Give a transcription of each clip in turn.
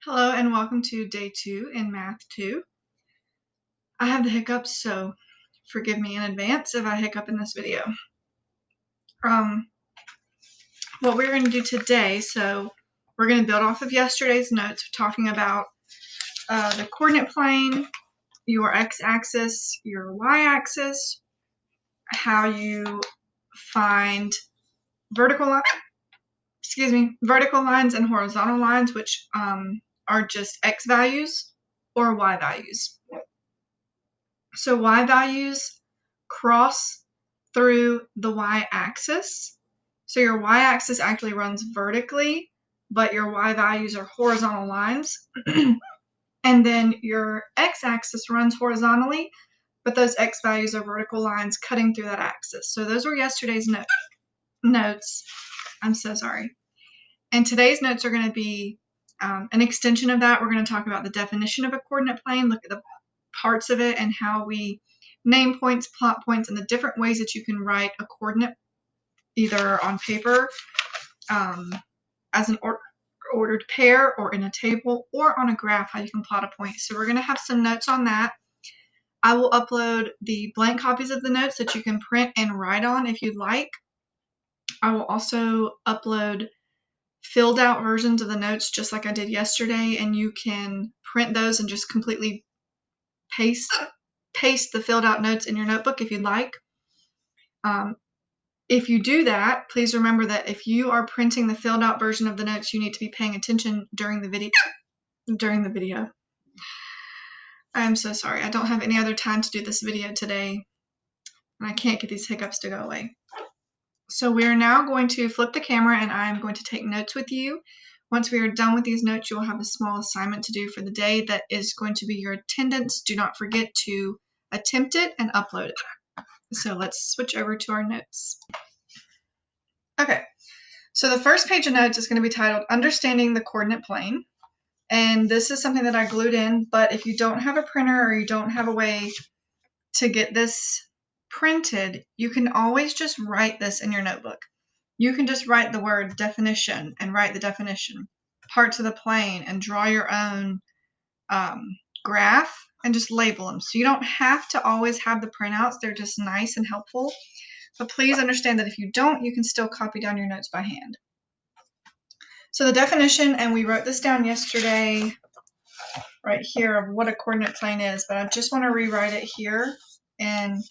Hello and welcome to day 2 in Math 2. I have the hiccups, so forgive me in advance if I hiccup in this video. What we're going to do today, so we're going to build off of yesterday's notes talking about the coordinate plane, your x-axis, your y-axis, how you find vertical lines and horizontal lines, which are just x values or y values. So y values cross through the y-axis. So your y-axis actually runs vertically, but your y values are horizontal lines. And then your x-axis runs horizontally, but those x values are vertical lines cutting through that axis. So those were yesterday's notes. I'm so sorry. And today's notes are going to be an extension of that. We're going to talk about the definition of a coordinate plane, look at the parts of it and how we name points, plot points, and the different ways that you can write a coordinate either on paper as an ordered pair or in a table or on a graph, how you can plot a point. So we're going to have some notes on that. I will upload the blank copies of the notes that you can print and write on if you'd like. I will also upload filled out versions of the notes just like I did yesterday, and you can print those and just completely paste the filled out notes in your notebook if you'd like. If you do that, please remember that if you are printing the filled out version of the notes, you need to be paying attention during the video. I'm so sorry. I don't have any other time to do this video today, and I can't get these hiccups to go away. So we're now going to flip the camera, and I'm going to take notes with you. Once we are done with these notes, you will have a small assignment to do for the day that is going to be your attendance. Do not forget to attempt it and upload it. So let's switch over to our notes. Okay, so the first page of notes is going to be titled Understanding the Coordinate Plane. And this is something that I glued in, but if you don't have a printer or you don't have a way to get this printed, you can always just write this in your notebook. You can just write the word definition and write the definition, parts of the plane, and draw your own graph and just label them. So you don't have to always have the printouts. They're just nice and helpful. But please understand that if you don't, you can still copy down your notes by hand. So the definition, and we wrote this down yesterday right here of what a coordinate plane is, but I just want to rewrite it here in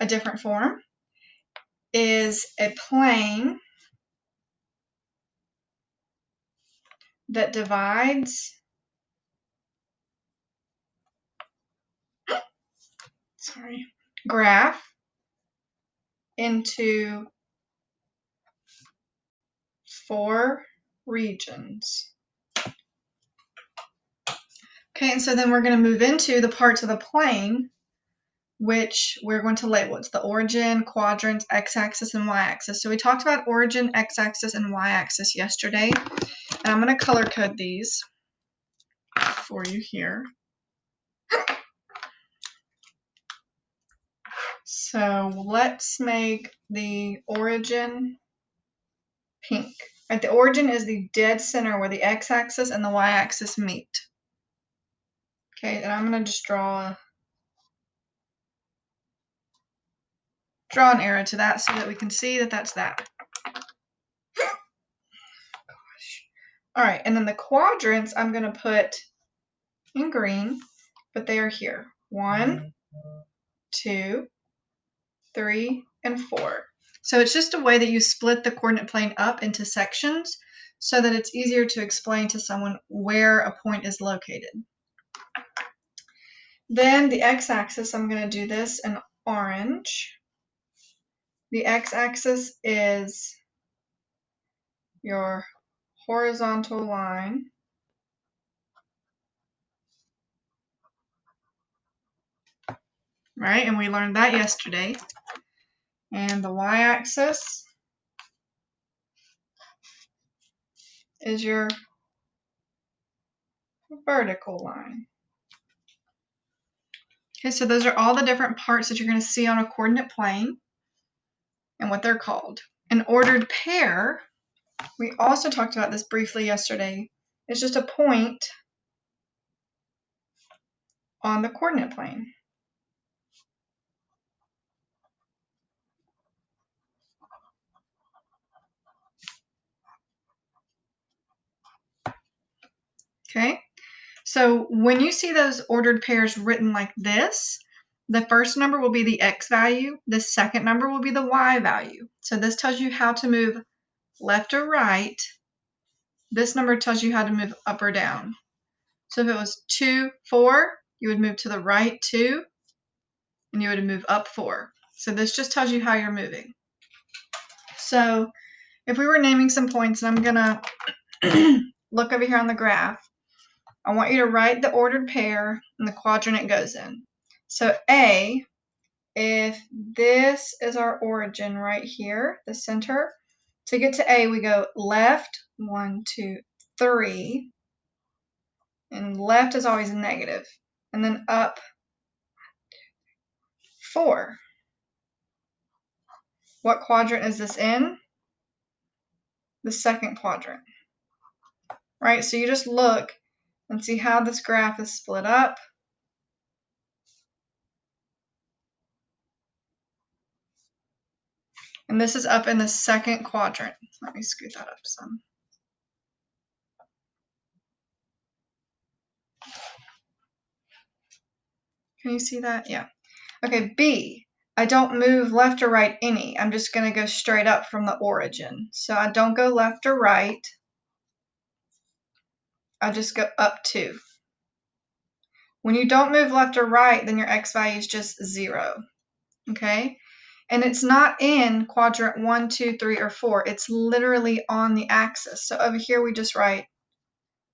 a different form, is a plane that divides graph into 4 regions. Okay, and so then we're going to move into the parts of the plane, which we're going to label. It's the origin, quadrants, x-axis, and y-axis. So we talked about origin, x-axis, and y-axis yesterday. And I'm going to color code these for you here. So let's make the origin pink. Right, the origin is the dead center where the x-axis and the y-axis meet. Okay, and I'm going to just draw an arrow to that so that we can see that that's that. All right, and then the quadrants I'm going to put in green, but they are here. 1, 2, 3, and 4. So it's just a way that you split the coordinate plane up into sections so that it's easier to explain to someone where a point is located. Then the x-axis, I'm going to do this in orange. The x-axis is your horizontal line. Right, and we learned that yesterday. And the y-axis is your vertical line. Okay, so those are all the different parts that you're going to see on a coordinate plane and what they're called. An ordered pair, we also talked about this briefly yesterday, It's just a point on the coordinate plane. Okay, so when you see those ordered pairs written like this, the first number will be the x value, the second number will be the y value. So this tells you how to move left or right. This number tells you how to move up or down. So if it was 2, 4, you would move to the right 2, and you would move up 4. So this just tells you how you're moving. So if we were naming some points, and I'm gonna look over here on the graph, I want you to write the ordered pair and the quadrant it goes in. So A, if this is our origin right here, the center, to get to A, we go left, 1, 2, 3, and left is always negative, and then up 4. What quadrant is this in? The second quadrant, right? So you just look and see how this graph is split up. And this is up in the second quadrant. Let me scoot that up some. Can you see that? Yeah. Okay, B. I don't move left or right any. I'm just going to go straight up from the origin. So I don't go left or right. I just go up 2. When you don't move left or right, then your x value is just 0. Okay? And it's not in quadrant 1, 2, 3, or 4. It's literally on the axis. So over here we just write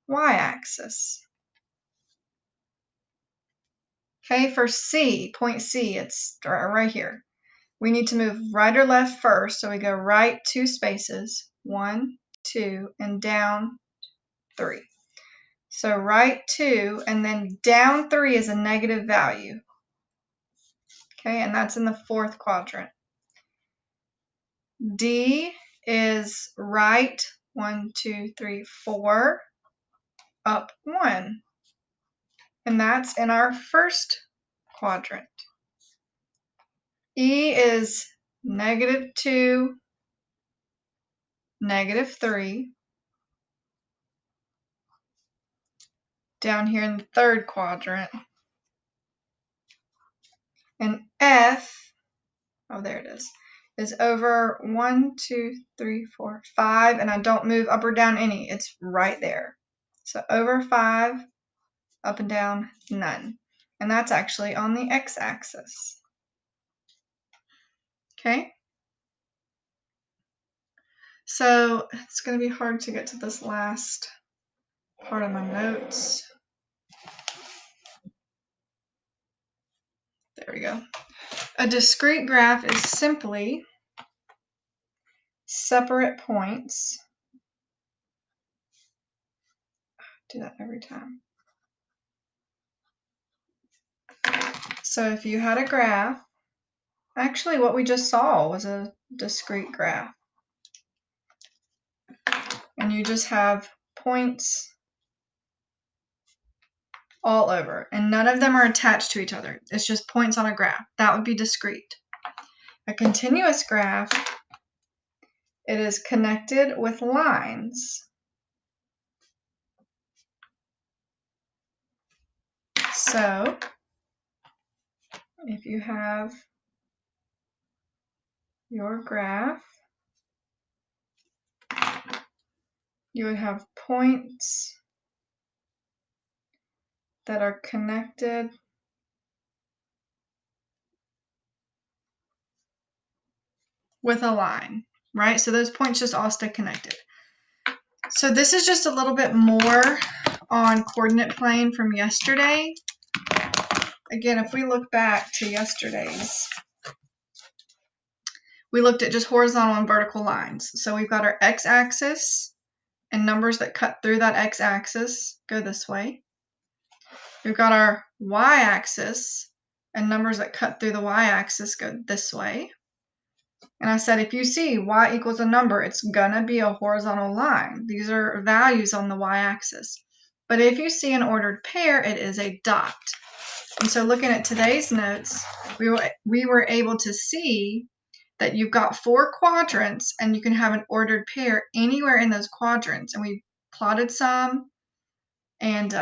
y-axis. Okay, for C, point C, it's right here. We need to move right or left first. So we go right 2 spaces, 1, 2, and down 3. So right 2, and then down 3 is a negative value. Okay, and that's in the fourth quadrant. D is right 1, 2, 3, 4, up 1. And that's in our first quadrant. E is -2, -3, down here in the third quadrant. And F, oh, there it is over 1, 2, 3, 4, 5, and I don't move up or down any. It's right there. So over 5, up and down, none. And that's actually on the x-axis. Okay? So it's going to be hard to get to this last part of my notes. There we go. A discrete graph is simply separate points. Do that every time. So if you had a graph, actually what we just saw was a discrete graph. And you just have points all over, and none of them are attached to each other. It's just points on a graph. That would be discrete. A continuous graph, it is connected with lines. So if you have your graph, you would have points that are connected with a line, right? So those points just all stay connected. So this is just a little bit more on coordinate plane from yesterday. Again, if we look back to yesterday's, we looked at just horizontal and vertical lines. So we've got our x-axis, and numbers that cut through that x-axis go this way. We've got our y-axis, and numbers that cut through the y-axis go this way. And I said, if you see y equals a number, it's gonna be a horizontal line. These are values on the y-axis. But if you see an ordered pair, it is a dot. And so looking at today's notes, we were able to see that you've got 4 quadrants and you can have an ordered pair anywhere in those quadrants. And we plotted some and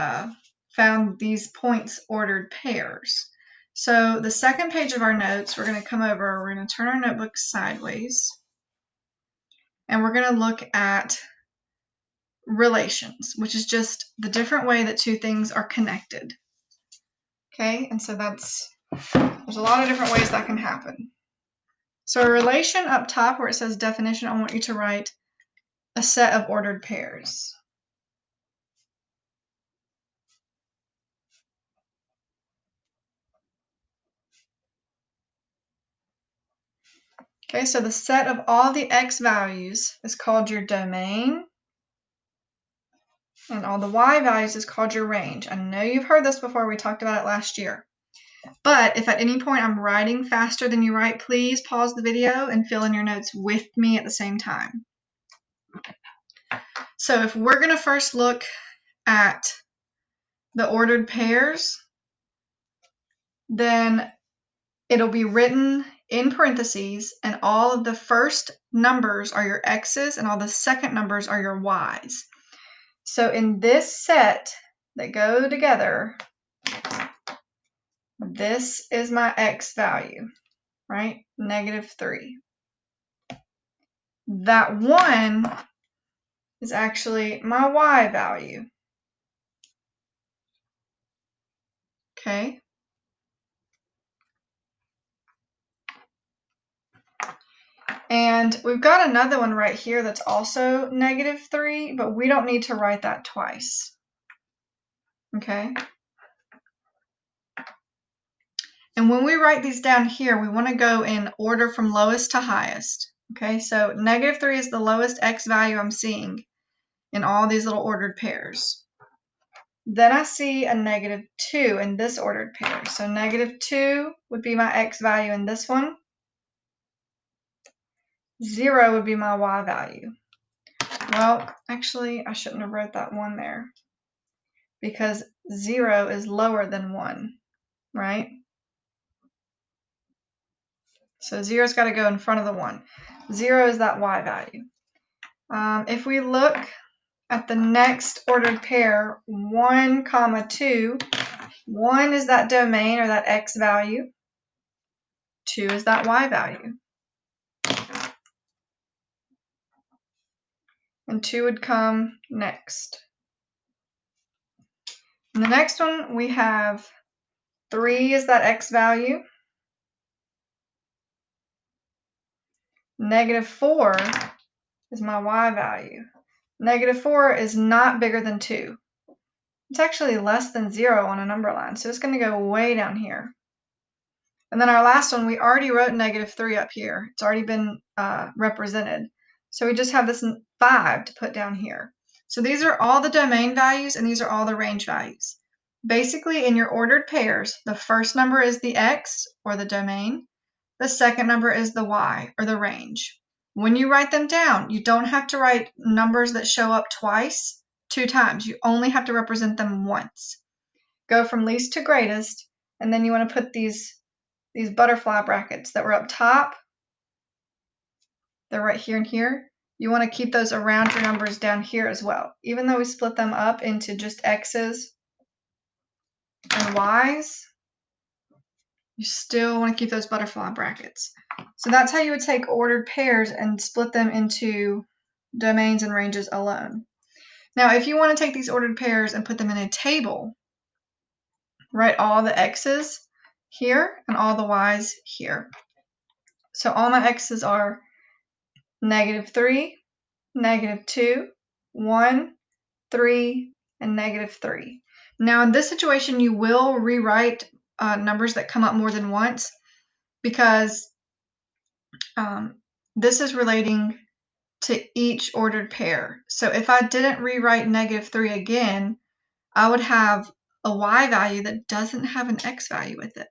found these points ordered pairs. So the second page of our notes, we're going to come over, we're going to turn our notebook sideways, and we're going to look at relations, which is just the different way that two things are connected. Okay, and so there's a lot of different ways that can happen. So a relation up top where it says definition, I want you to write a set of ordered pairs. Okay, so the set of all the x values is called your domain, and all the y values is called your range. I know you've heard this before, we talked about it last year. But if at any point I'm writing faster than you write, please pause the video and fill in your notes with me at the same time. So if we're going to first look at the ordered pairs, then it'll be written in parentheses, and all of the first numbers are your x's and all the second numbers are your y's. So in this set that go together, this is my x value, right? -3. That 1 is actually my y value. Okay. And we've got another one right here that's also -3, but we don't need to write that twice. Okay. And when we write these down here, we want to go in order from lowest to highest. Okay, so -3 is the lowest x value I'm seeing in all these little ordered pairs. Then I see a -2 in this ordered pair. So -2 would be my x value in this one. 0 would be my y value. Well, actually, I shouldn't have wrote that 1 there because 0 is lower than 1, right? So 0's got to go in front of the 1. 0 is that y value. If we look at the next ordered pair, 1, 2, 1 is that domain or that x value. 2 is that y value. And 2 would come next. In the next one, we have 3 is that x value. -4 is my y value. -4 is not bigger than 2. It's actually less than 0 on a number line, so it's going to go way down here. And then our last one, we already wrote -3 up here. It's already been represented. So we just have this 5 to put down here. So these are all the domain values, and these are all the range values. Basically, in your ordered pairs, the first number is the x, or the domain. The second number is the y, or the range. When you write them down, you don't have to write numbers that show up twice, 2 times. You only have to represent them once. Go from least to greatest, and then you want to put these butterfly brackets that were up top. They're right here and here. You want to keep those around your numbers down here as well. Even though we split them up into just x's and y's, you still want to keep those butterfly brackets. So that's how you would take ordered pairs and split them into domains and ranges alone. Now, if you want to take these ordered pairs and put them in a table, write all the x's here and all the y's here. So all my x's are -3, -2, 1, 3, and -3. Now in this situation, you will rewrite numbers that come up more than once because this is relating to each ordered pair. So if I didn't rewrite -3 again, I would have a y value that doesn't have an x value with it.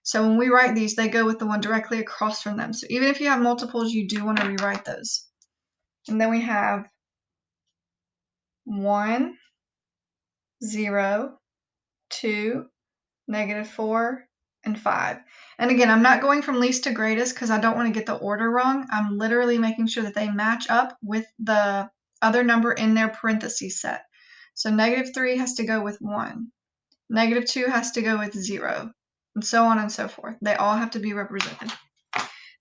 So when we write these, they go with the one directly across from them. So even if you have multiples, you do want to rewrite those. And then we have 1, 0, 2, -4, and 5. And again, I'm not going from least to greatest because I don't want to get the order wrong. I'm literally making sure that they match up with the other number in their parentheses set. So -3 has to go with 1. -2 has to go with 0, and so on and so forth. They all have to be represented.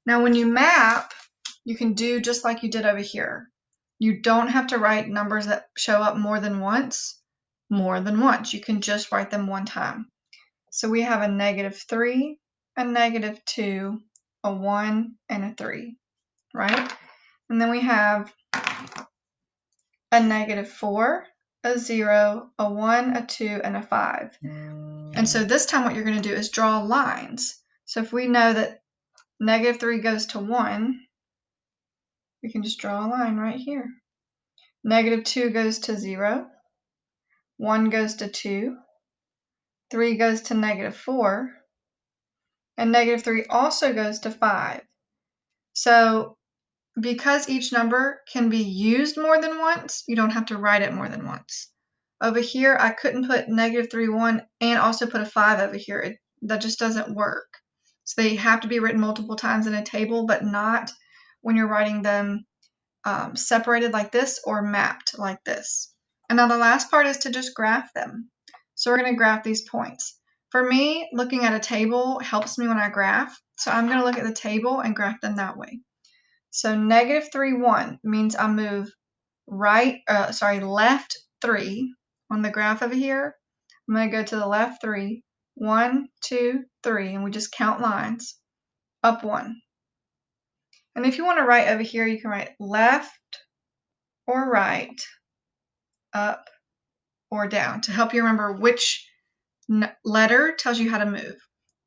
Now, when you map, you can do just like you did over here. You don't have to write numbers that show up more than once. You can just write them one time. So we have a -3, a -2, a 1, and a 3, right? And then we have a -4, a 0, a 1, a 2, and a 5. And so this time what you're going to do is draw lines. So if we know that -3 goes to 1, we can just draw a line right here. -2 goes to 0, 1 goes to 2, 3 goes to -4, and -3 also goes to 5. So because each number can be used more than once, you don't have to write it more than once. Over here, I couldn't put -3, 1 and also put a 5 over here. That just doesn't work. So they have to be written multiple times in a table, but not when you're writing them separated like this or mapped like this. And now the last part is to just graph them. So we're going to graph these points. For me, looking at a table helps me when I graph. So I'm going to look at the table and graph them that way. So -3, 1 means I move left 3 on the graph over here. I'm going to go to the left 3, 1, 2, 3, and we just count lines, up 1. And if you want to write over here, you can write left or right, up or down to help you remember which letter tells you how to move.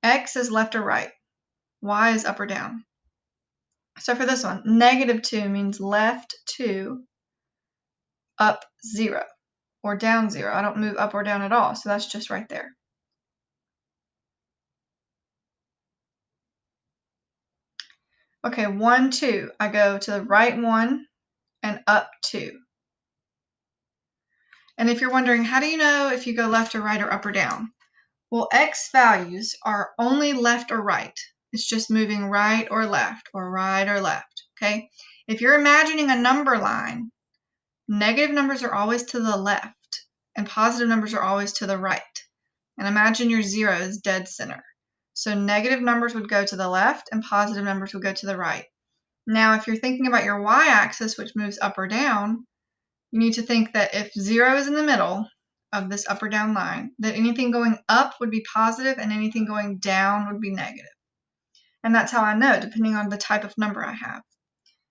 X is left or right, Y is up or down. So for this one, -2 means left 2, up 0, or down 0. I don't move up or down at all, so that's just right there. Okay, 1, 2. I go to the right 1 and up 2. And if you're wondering, how do you know if you go left or right or up or down? Well, X values are only left or right. It's just moving right or left, okay? If you're imagining a number line, negative numbers are always to the left, and positive numbers are always to the right. And imagine your 0 is dead center. So negative numbers would go to the left, and positive numbers would go to the right. Now, if you're thinking about your y-axis, which moves up or down, you need to think that if 0 is in the middle of this up or down line, that anything going up would be positive and anything going down would be negative. And that's how I know, depending on the type of number I have.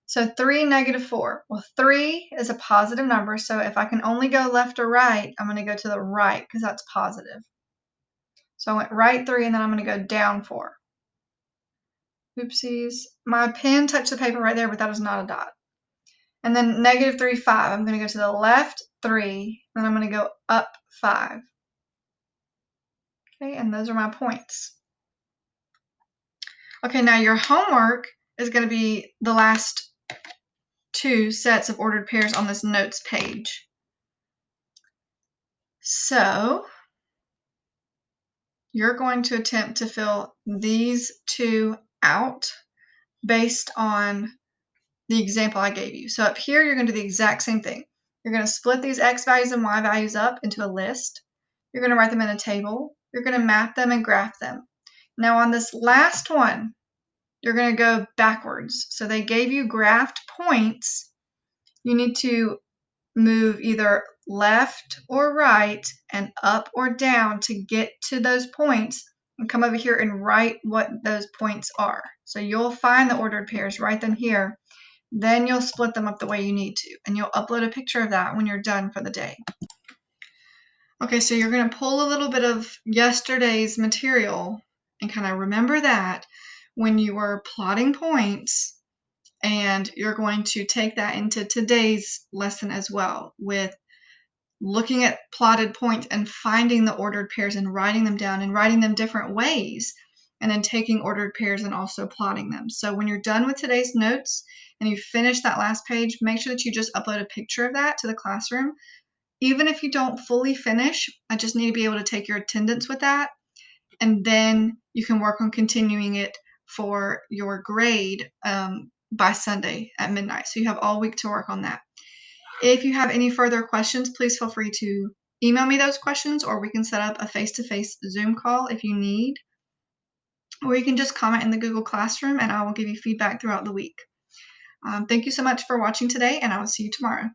So 3, -4. Well, 3 is a positive number, so if I can only go left or right, I'm going to go to the right because that's positive. So I went right 3, and then I'm going to go down 4. Oopsies. My pen touched the paper right there, but that was not a dot. And then -3, 5. I'm going to go to the left 3, then I'm going to go up 5. Okay, and those are my points. Okay, now your homework is going to be the last 2 sets of ordered pairs on this notes page. So you're going to attempt to fill these 2 out based on the example I gave you. So up here, you're going to do the exact same thing. You're going to split these X values and Y values up into a list. You're going to write them in a table. You're going to map them and graph them. Now on this last one, you're going to go backwards. So they gave you graphed points. You need to move either left or right and up or down to get to those points and come over here and write what those points are. So you'll find the ordered pairs, write them here. Then you'll split them up the way you need to, and you'll upload a picture of that when you're done for the day. Okay, so you're going to pull a little bit of yesterday's material and kind of remember that when you were plotting points, and you're going to take that into today's lesson as well with looking at plotted points and finding the ordered pairs and writing them down and writing them different ways. and then taking ordered pairs and also plotting them. So when you're done with today's notes and you finish that last page, make sure that you just upload a picture of that to the classroom. Even if you don't fully finish, I just need to be able to take your attendance with that, and then you can work on continuing it for your grade by Sunday at midnight. So you have all week to work on that. If you have any further questions, please feel free to email me those questions, or we can set up a face-to-face Zoom call if you need. Or you can just comment in the Google Classroom and I will give you feedback throughout the week. Thank you so much for watching today, and I will see you tomorrow.